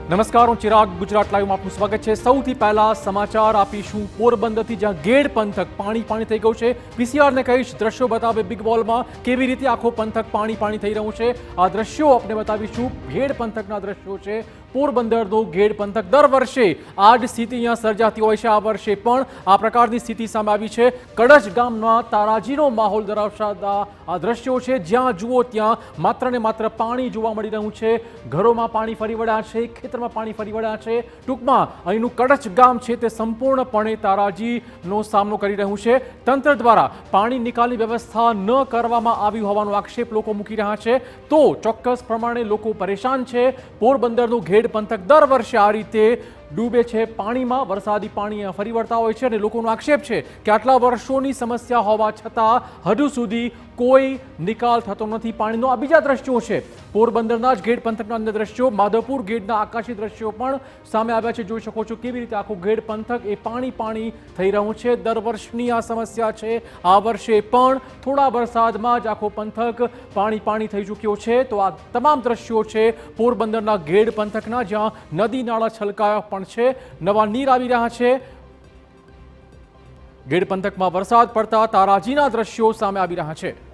નમસ્કાર, હું ચિરાગ. ગુજરાત લાઈવમાં આપનું સ્વાગત છે. સૌથી પહેલા સમાચાર આપીશું પોરબંદરથી, જ્યાં ગેડ પંથક પાણી થઈ ગયું છે. પીસીઆરને કહીશ દ્રશ્યો બતાવે બિગ બોલમાં કેવી રીતે આખો પંથક પાણી થઈ રહ્યું છે. આ દ્રશ્યો આપણે બતાવીશું. ગેડ પંથકના દ્રશ્યો છે. પોરબંદરનો ગેડ પંથક દર વર્ષે આ જ સ્થિતિ અહીંયા સર્જાતી હોય છે. આ વર્ષે પણ આ પ્રકારની સ્થિતિ સામે આવી છે. કડચ ગામમાં તારાજીનો માહોલ ધરાવતા આ દ્રશ્યો છે, જ્યાં જુઓ ત્યાં માત્ર ને માત્ર પાણી જોવા મળી રહ્યું છે. ઘરોમાં પાણી ફરી વળ્યા છે, ખેતરમાં પાણી ફરી વળ્યા છે. ટૂંકમાં અહીંનું કડચ ગામ છે તે સંપૂર્ણપણે તારાજીનો સામનો કરી રહ્યું છે. તંત્ર દ્વારા પાણી નિકાલની વ્યવસ્થા ન કરવામાં આવી હોવાનો આક્ષેપ લોકો મૂકી રહ્યા છે. તો ચોક્કસ પ્રમાણે લોકો પરેશાન છે. પોરબંદરનું ગેડ પંથક દર વર્ષે આ રીતે ડૂબે છે પાણીમાં. વરસાદી પાણી ફરી વળતા હોય છે અને લોકોનો આક્ષેપ છે કે આટલા વર્ષોની સમસ્યા હોવા છતાં હજુ સુધી કોઈ નિકાલ થતો નથી પાણીનો. આ બીજા દ્રશ્યો છે પોરબંદરના જ ગેડ પંથકના અન્ય દ્રશ્યો. માધવપુર ગેડના આકાશી દ્રશ્યો પણ સામે આવ્યા છે. જોઈ શકો છો કેવી રીતે આખું ગેડ પંથક એ પાણી થઈ રહ્યું છે. દર વર્ષની આ સમસ્યા છે. આ વર્ષે પણ થોડા વરસાદમાં જ આખો પંથક પાણી થઈ ચૂક્યો છે. તો આ તમામ દ્રશ્યો છે પોરબંદરના ગેડ પંથકના, જ્યાં નદી નાળા છલકાયા પણ છે. નવા નીર આવી રહ્યા છે. ગેડ પંથકમાં વરસાદ પડતા તારાજીના દ્રશ્યો સામે આવી રહ્યા છે.